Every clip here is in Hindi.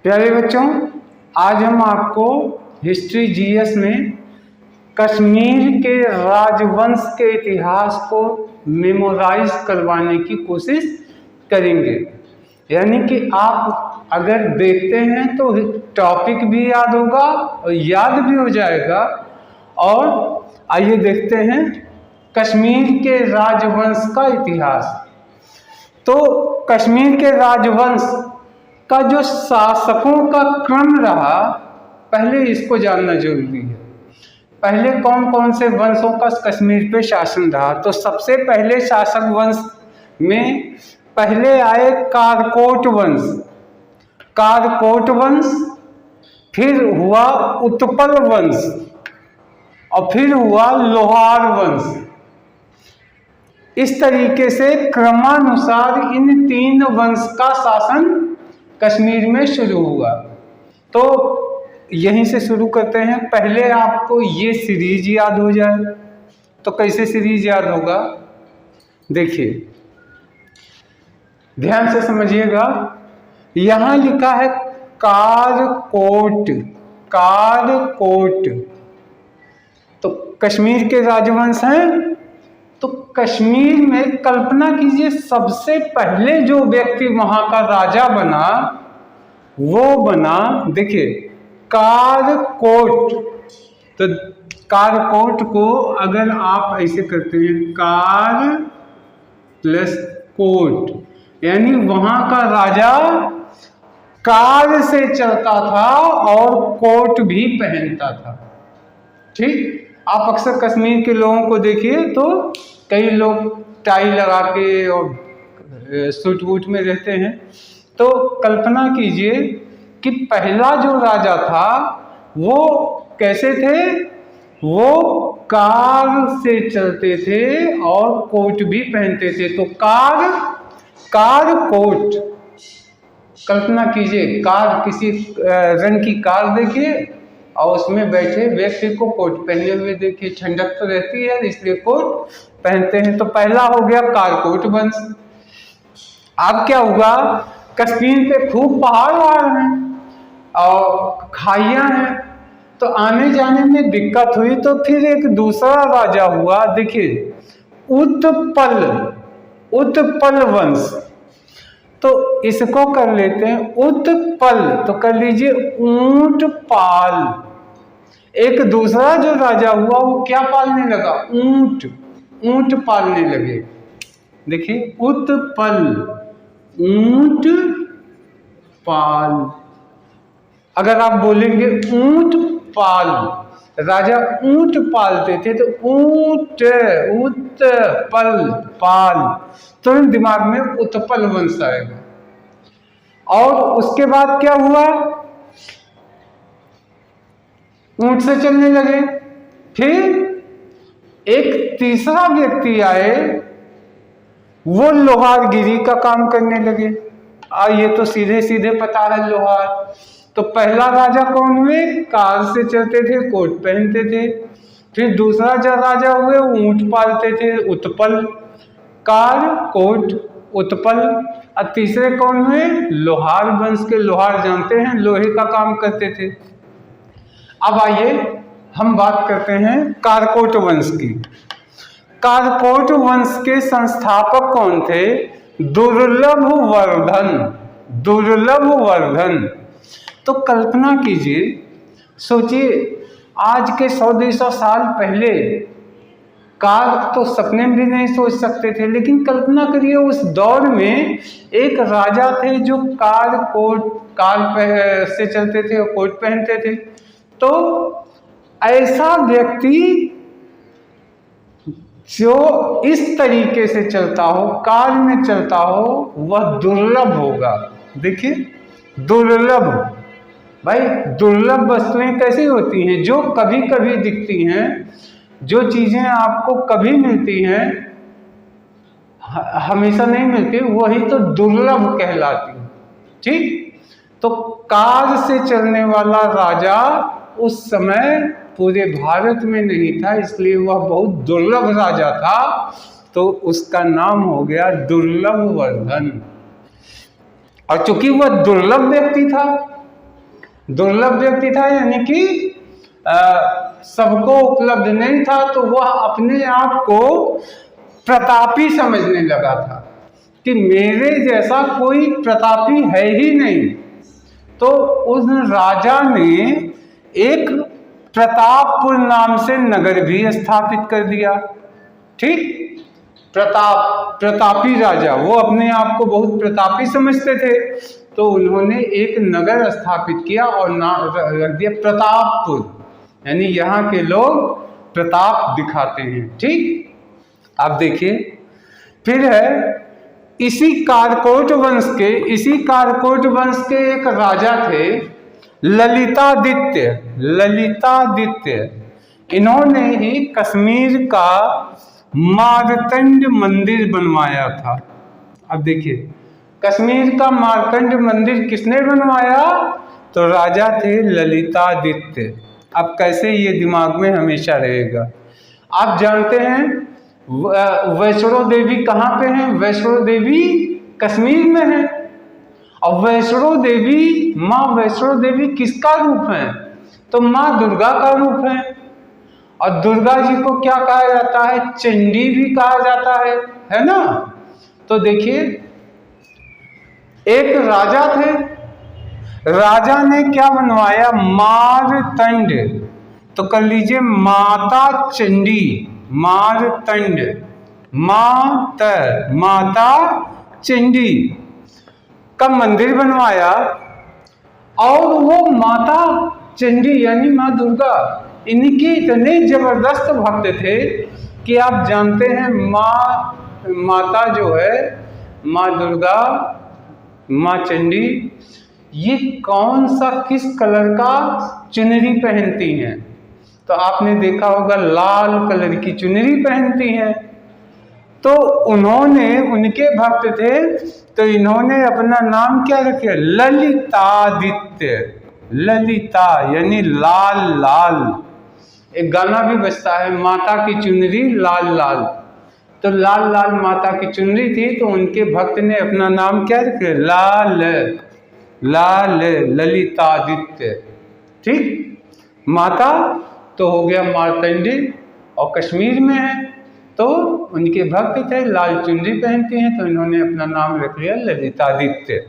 प्यारे बच्चों, आज हम आपको हिस्ट्री जीएस में कश्मीर के राजवंश के इतिहास को मेमोराइज करवाने की कोशिश करेंगे। यानी कि आप अगर देखते हैं तो टॉपिक भी याद होगा और याद भी हो जाएगा। और आइए देखते हैं कश्मीर के राजवंश का इतिहास। तो कश्मीर के राजवंश का जो शासकों का क्रम रहा, पहले इसको जानना जरूरी है। पहले कौन कौन से वंशों का कश्मीर पे शासन रहा। तो सबसे पहले शासक वंश में पहले आए कारकोट वंश। कारकोट वंश, फिर हुआ उत्पल वंश और फिर हुआ लोहार वंश। इस तरीके से क्रमानुसार इन तीन वंश का शासन कश्मीर में शुरू हुआ। तो यहीं से शुरू करते हैं। पहले आपको ये सीरीज याद हो जाए। तो कैसे सीरीज याद होगा, देखिए ध्यान से समझिएगा। यहां लिखा है कारकोट। कारकोट तो कश्मीर के राजवंश हैं। तो कश्मीर में कल्पना कीजिए, सबसे पहले जो व्यक्ति वहां का राजा बना वो बना, देखिए कारकोट। तो कारकोट को अगर आप ऐसे करते हैं कार प्लस कोट, यानी वहां का राजा कार से चलता था और कोट भी पहनता था। ठीक, आप अक्सर कश्मीर के लोगों को देखिए तो कई लोग टाई लगा के और सूट वूट में रहते हैं। तो कल्पना कीजिए कि पहला जो राजा था वो कैसे थे, वो कार से चलते थे और कोट भी पहनते थे। तो कार कोट, कल्पना कीजिए कार, किसी रंग की कार देखिए और उसमें बैठे व्यक्ति को कोट पहने हुए देखिए। ठंडक तो रहती है इसलिए कोट पहनते हैं। तो पहला हो गया कारकोट वंश। अब क्या हुआ, कश्मीर पे खूब पहाड़ हैं और खाइयां हैं, तो आने जाने में दिक्कत हुई। तो फिर एक दूसरा राजा हुआ, देखिए उत्पल वंश। तो इसको कर लेते हैं उत्पल, तो कर लीजिए ऊंटपाल। एक दूसरा जो राजा हुआ वो क्या पालने लगा, ऊंट पालने लगे। देखिए उत्पल, ऊंट पाल। अगर आप बोलेंगे ऊंट पाल, राजा ऊंट पालते थे, तो उत्पल पाल, तुरंत दिमाग में उत्पल वंश आएगा। और उसके बाद क्या हुआ, ऊंट से चलने लगे। फिर एक तीसरा व्यक्ति आए, वो लोहारगिरी का काम करने लगे। ये तो सीधे सीधे पता है लोहार। तो पहला राजा कौन हुए, कार से चलते थे, कोट पहनते थे। फिर दूसरा जो राजा हुए ऊंट पालते थे, उत्पल। Car coat Utpal. और तीसरे कौन हुए, लोहार वंश के। लोहार जानते हैं, लोहे का काम करते थे। अब आइए हम बात करते हैं कारकोट वंश की। कारकोट वंश के संस्थापक कौन थे, दुर्लभवर्धन। तो कल्पना कीजिए, सोचिए आज के 100-150 साल पहले कार तो सपने में भी नहीं सोच सकते थे, लेकिन कल्पना करिए उस दौर में एक राजा थे जो कार से चलते थे और कोट पहनते थे। तो ऐसा व्यक्ति जो इस तरीके से चलता हो, कार में चलता हो, वह दुर्लभ होगा। देखिए दुर्लभ, भाई दुर्लभ वस्तुएं कैसी होती हैं, जो कभी कभी दिखती हैं, जो चीजें आपको कभी मिलती हैं हमेशा नहीं मिलती, वही तो दुर्लभ कहलाती। ठीक, तो कार से चलने वाला राजा उस समय पूरे भारत में नहीं था, इसलिए वह बहुत दुर्लभ राजा था। तो उसका नाम हो गया दुर्लभवर्धन। और चूंकि वह दुर्लभ व्यक्ति था दुर्लभ व्यक्ति था, यानी कि सबको उपलब्ध नहीं था, तो वह अपने आप को प्रतापी समझने लगा था कि मेरे जैसा कोई प्रतापी है ही नहीं। तो उस राजा ने एक प्रतापपुर नाम से नगर भी स्थापित कर दिया। ठीक, प्रतापी राजा, वो अपने आप को बहुत प्रतापी समझते थे, तो उन्होंने एक नगर स्थापित किया और नाम रख दिया प्रतापपुर, यानी यहाँ के लोग प्रताप दिखाते हैं। ठीक, आप देखिए फिर है इसी कारकोट वंश के एक राजा थे ललितादित्य। इन्होंने ही कश्मीर का मार्तंड मंदिर बनवाया था। अब देखिए कश्मीर का मार्तंड मंदिर किसने बनवाया? तो राजा थे ललितादित्य। अब कैसे ये दिमाग में हमेशा रहेगा। आप जानते हैं वैष्णो देवी कहाँ पे है? वैष्णो देवी कश्मीर में है। और माँ वैष्णो देवी किसका रूप है? तो माँ दुर्गा का रूप है। और दुर्गा जी को क्या कहा जाता है? चंडी भी कहा जाता है ना। तो देखिए एक राजा थे, राजा ने क्या बनवाया? मारतंड। तो कर लीजिए माता चंडी, मारतंड, माता चंडी का मंदिर बनवाया। और वो माता चंडी यानी माँ दुर्गा, इनके इतने जबरदस्त भक्त थे कि आप जानते हैं माता जो है माँ दुर्गा, माँ चंडी, ये कौन सा किस कलर का चुनरी पहनती हैं? तो आपने देखा होगा लाल कलर की चुनरी पहनती हैं। तो उन्होंने, उनके भक्त थे, तो इन्होंने अपना नाम क्या रखे? ललितादित्य। ललिता यानी लाल लाल। एक गाना भी बजता है, माता की चुनरी लाल लाल। तो लाल लाल माता की चुनरी थी, तो उनके भक्त ने अपना नाम क्या रखे? लाल ललितादित्य। ठीक, माता तो हो गया मार्तंडी और कश्मीर में है, तो उनके भक्त थे, लाल चुनरी पहनते हैं, तो इन्होंने अपना नाम रख लिया ललितादित्य।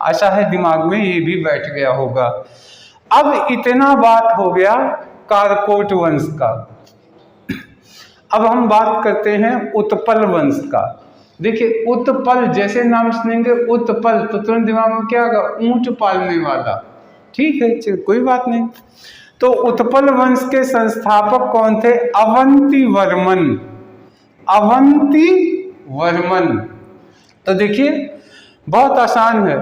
आशा है दिमाग में ये भी बैठ गया होगा। अब इतना बात हो गया कारकोट वंश का। अब हम बात करते हैं उत्पल वंश का। देखिए उत्पल, जैसे नाम सुनेंगे उत्पल तो तुरंत दिमाग में क्या आएगा? ऊंट पालने वाला। ठीक है, कोई बात नहीं। तो उत्पल वंश के संस्थापक कौन थे? अवंती वर्मन। तो देखिए बहुत आसान है।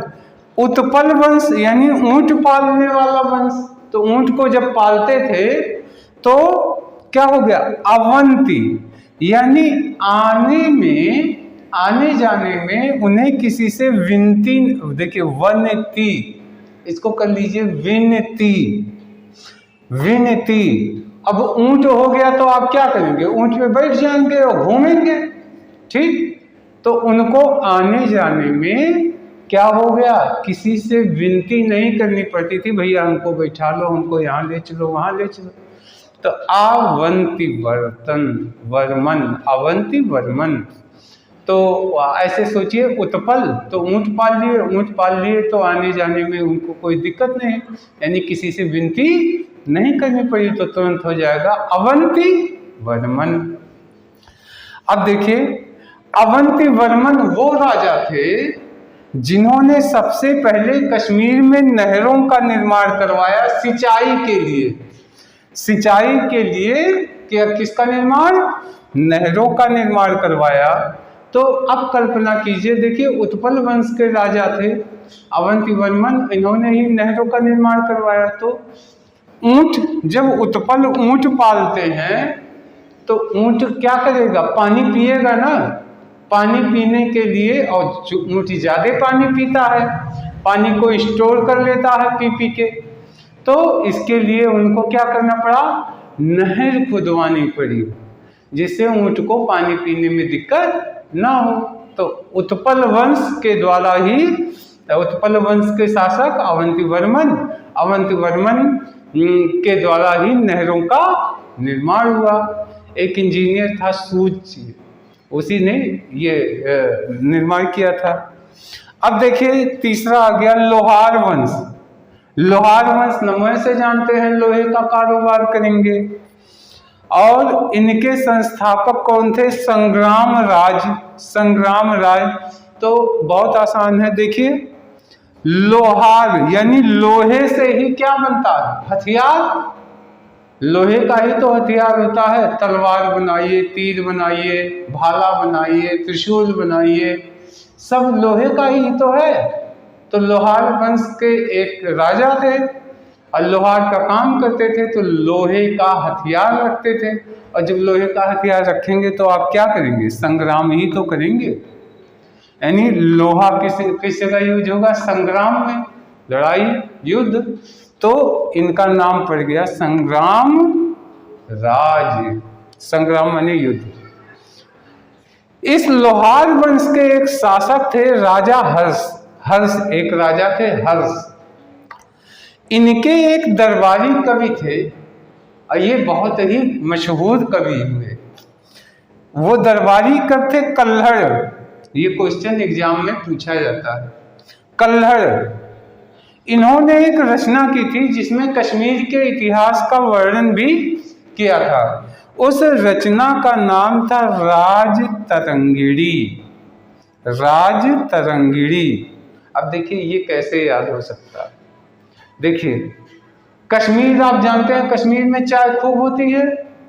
उत्पल वंश यानी ऊंट पालने वाला वंश। तो ऊंट को जब पालते थे तो क्या हो गया? अवंती यानी आने जाने में उन्हें किसी से विनती, देखिए वनती, इसको कर लीजिए विनती। अब ऊंट हो गया तो आप क्या करेंगे? ऊंट पे बैठ जाएंगे और घूमेंगे। ठीक, तो उनको आने जाने में क्या हो गया? किसी से विनती नहीं करनी पड़ती थी, भैया हमको बैठा लो, हमको यहाँ ले चलो, वहाँ ले चलो। तो अवंती वर्मन। तो ऐसे सोचिए उत्पल तो ऊंट पाल लिए तो आने जाने में उनको कोई दिक्कत नहीं, यानी किसी से विनती नहीं करनी पड़ी, तो तुरंत हो जाएगा अवंती वर्मन। अब देखिए अवंती वर्मन वो राजा थे जिन्होंने सबसे पहले कश्मीर में नहरों का निर्माण करवाया सिंचाई के लिए। क्या किसका निर्माण? नहरों का निर्माण करवाया। तो अब कल्पना कीजिए, देखिए उत्पल वंश के राजा थे अवंती वर्मन, इन्होंने ही नहरों का निर्माण करवाया। तो जब उत्पल ऊंट पालते हैं तो ऊंट क्या करेगा? पानी पिएगा ना। पानी पीने के लिए, और ऊंट ज्यादा पानी पीता है, पानी को स्टोर कर लेता है पी के, तो इसके लिए उनको क्या करना पड़ा? नहर खुदवानी पड़ी, जिससे ऊंट को पानी पीने में दिक्कत ना हो। तो उत्पल वंश के द्वारा ही, उत्पल वंश के शासक अवंती वर्मन अवंतवर्मन के द्वारा ही नहरों का निर्माण हुआ। एक इंजीनियर था सूर्य, उसी ने ये निर्माण किया था। अब देखिए तीसरा आ गया लोहार वंश। लोहार वंश नमः से जानते हैं लोहे का कारोबार करेंगे, और इनके संस्थापक कौन थे? संग्राम राज। संग्राम राज तो बहुत आसान है, देखिए लोहार यानी लोहे से ही क्या बनता है? हथियार। लोहे का ही तो हथियार होता है। तलवार बनाइए, तीर बनाइए, भाला बनाइए, त्रिशूल बनाइए, सब लोहे का ही तो है। तो लोहार वंश के एक राजा थे और लोहार का काम करते थे, तो लोहे का हथियार रखते थे। और जब लोहे का हथियार रखेंगे तो आप क्या करेंगे? संग्राम ही तो करेंगे। यानी लोहा किस जगह यूज होगा? संग्राम में, लड़ाई, युद्ध। तो इनका नाम पड़ गया संग्राम राज। संग्राम माने युद्ध। इस लोहार वंश के एक शासक थे राजा हर्ष। हर्ष एक राजा थे, हर्ष। इनके एक दरबारी कवि थे और ये बहुत ही मशहूर कवि हुए। वो दरबारी कवि थे कल्हड़। ये क्वेश्चन एग्जाम में पूछा जाता है। कल्हड़, इन्होंने एक रचना की थी जिसमें कश्मीर के इतिहास का वर्णन भी किया था। उस रचना का नाम था राज तरंगिणी। राज तरंगिणी। अब देखिए ये कैसे याद हो सकता है? देखिए कश्मीर आप जानते हैं, कश्मीर में चाय खूब होती है।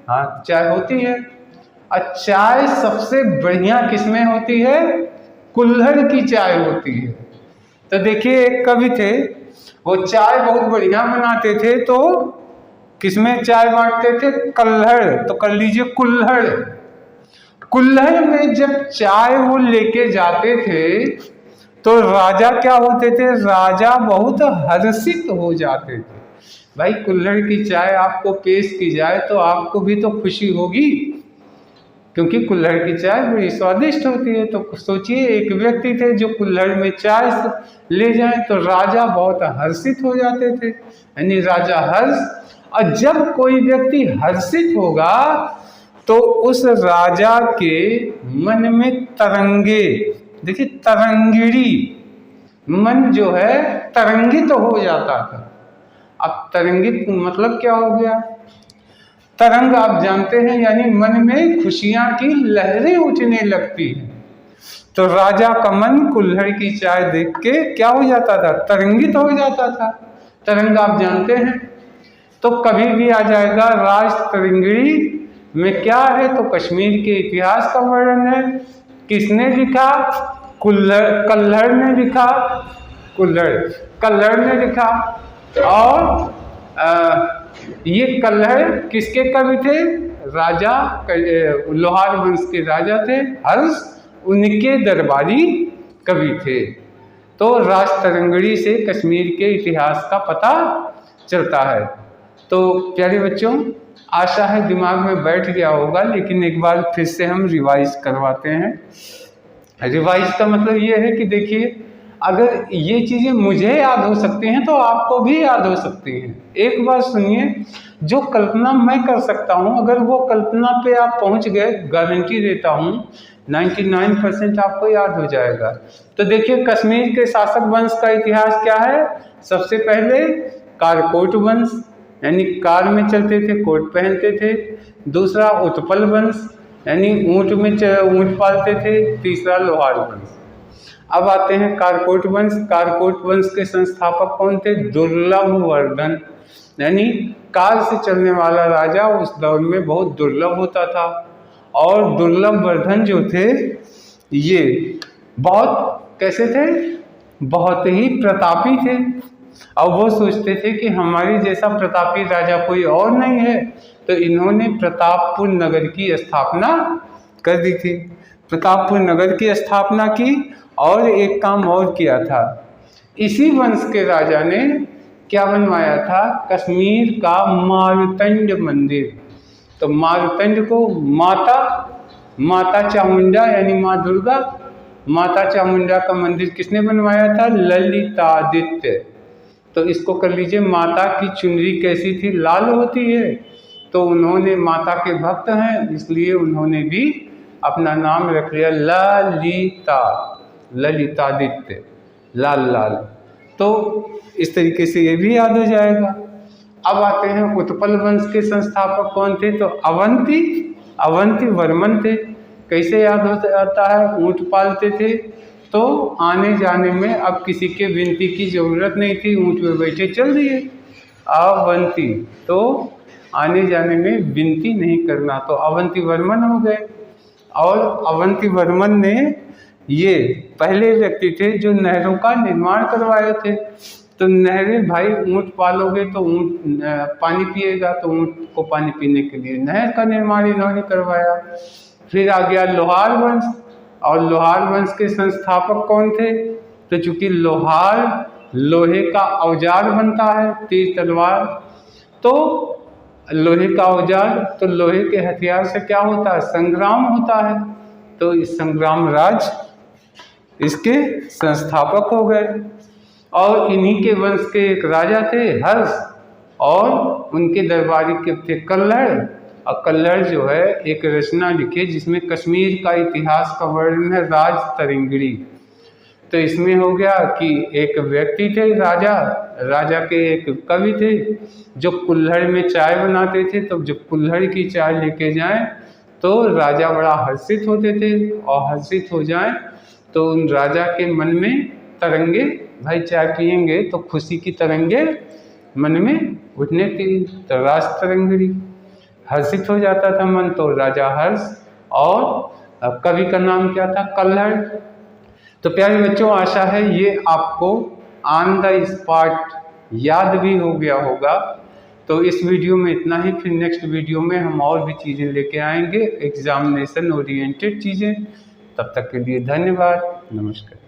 हाँ, चाय होती है। और चाय सबसे बढ़िया किसमें होती है? कुल्हड़ की चाय होती है। तो देखिए एक कवि थे, वो चाय बहुत बढ़िया बनाते थे, तो किसमें चाय बांटते थे? कल्हड़। तो कर लीजिए कुल्हड़। कुल्हड़ में जब चाय वो लेके जाते थे तो राजा क्या होते थे? राजा बहुत हर्षित हो जाते थे। भाई कुल्हड़ की चाय आपको पेश की जाए तो आपको भी तो खुशी होगी, क्योंकि कुल्हड़ की चाय बड़ी स्वादिष्ट होती है। तो सोचिए एक व्यक्ति थे जो कुल्हड़ में चाय ले जाएं तो राजा बहुत हर्षित हो जाते थे, यानी राजा हर्ष। और जब कोई व्यक्ति हर्षित होगा तो उस राजा के मन में तरंगे, देखिए तरंगिणी, मन जो है तरंगित हो जाता था। अब तरंगित मतलब क्या हो गया? तरंग आप जानते हैं, यानी मन में खुशियां की लहरें उठने लगती हैं। तो राजा का मन कुल्हड़ की चाय देख के क्या हो जाता था? तरंगित हो जाता था। तरंग आप जानते हैं। तो कभी भी आ जाएगा राज तरंगिणी में क्या है? तो कश्मीर के इतिहास का वर्णन है। किसने लिखा? कल्हड़ ने लिखा। कल्हड़ ने लिखा। और ये कल्हड़ किसके कवि थे? राजा, लोहार वंश के राजा थे हर्ष, उनके दरबारी कवि थे। तो राज तरंगिणी से कश्मीर के इतिहास का पता चलता है। तो प्यारे बच्चों, आशा है दिमाग में बैठ गया होगा, लेकिन एक बार फिर से हम रिवाइज करवाते हैं। रिवाइज का मतलब ये है कि देखिए अगर ये चीज़ें मुझे याद हो सकती हैं तो आपको भी याद हो सकती हैं। एक बार सुनिए, जो कल्पना मैं कर सकता हूँ, अगर वो कल्पना पे आप पहुँच गए, गारंटी देता हूँ 99% आपको याद हो जाएगा। तो देखिए कश्मीर के शासक वंश का इतिहास क्या है? सबसे पहले कारकोट वंश, यानी कार में चलते थे, कोट पहनते थे। दूसरा उत्पल वंश, यानी ऊँट पालते थे। तीसरा लोहार वंश। अब आते हैं कारकोट वंश। कारकोट वंश के संस्थापक कौन थे? दुर्लभ वर्धन, यानी कार से चलने वाला राजा उस दौर में बहुत दुर्लभ होता था। और दुर्लभ वर्धन जो थे ये बहुत कैसे थे? बहुत ही प्रतापी थे। और वो सोचते थे कि हमारे जैसा प्रतापी राजा कोई और नहीं है, तो इन्होंने प्रतापपुर नगर की स्थापना कर दी थी। प्रतापपुर नगर की स्थापना की और एक काम और किया था। इसी वंश के राजा ने क्या बनवाया था? कश्मीर का मारुतंड मंदिर। तो मारुतंड को माता चामुंडा यानी माँ दुर्गा, माता चामुंडा का मंदिर किसने बनवाया था? ललितादित्य। तो इसको कर लीजिए, माता की चुनरी कैसी थी, लाल होती है। तो उन्होंने माता के भक्त हैं, इसलिए उन्होंने भी अपना नाम रख लिया ललिता, ललितादित्य, लाल लाल। तो इस तरीके से ये भी याद हो जाएगा। अब आते हैं उत्पल वंश के संस्थापक कौन थे, तो अवंती वर्मन थे। कैसे याद होता है, ऊँट पालते थे तो आने जाने में अब किसी के विनती की जरूरत नहीं थी, ऊँट पे बैठे चल दिए। अवंती, तो आने जाने में विनती नहीं करना, तो अवंती वर्मन हो गए। और अवंती वर्मन ने ये पहले व्यक्ति थे जो नहरों का निर्माण करवाए थे। तो नहरें, भाई ऊँट पालोगे तो ऊँट पानी पिएगा, तो ऊँट को पानी पीने के लिए नहर का निर्माण इन्होंने करवाया। फिर आ गया लोहार वंश, और लोहार वंश के संस्थापक कौन थे, तो चूंकि लोहार लोहे का औजार बनता है, तीर तलवार, तो लोहे का औजार, तो लोहे के हथियार से क्या होता है, संग्राम होता है। तो इस संग्राम राज इसके संस्थापक हो गए। और इन्हीं के वंश के एक राजा थे हर्ष, और उनके दरबारी के थे कल्हड़। और कल्हड़ जो है एक रचना लिखे जिसमें कश्मीर का इतिहास का वर्णन है, राज तरंगिणी। तो इसमें हो गया कि एक व्यक्ति थे राजा के एक कवि थे जो कुल्हड़ में चाय बनाते थे। तो जब कुल्हड़ की चाय लेके जाएं तो राजा बड़ा हर्षित होते थे, और हर्षित हो जाएं तो उन राजा के मन में तरंगे, भाई चाय पियेंगे तो खुशी की तरंगे मन में उठने थी, तो राज तरंगिणी, हर्षित हो जाता था मन, तो राजा हर्ष। और कवि का नाम क्या था, कल्हड़। तो प्यारे बच्चों, आशा है ये आपको ऑन द स्पॉट याद भी हो गया होगा। तो इस वीडियो में इतना ही, फिर नेक्स्ट वीडियो में हम और भी चीज़ें लेके आएंगे, एग्जामिनेशन ओरिएंटेड चीज़ें। तब तक के लिए धन्यवाद, नमस्कार।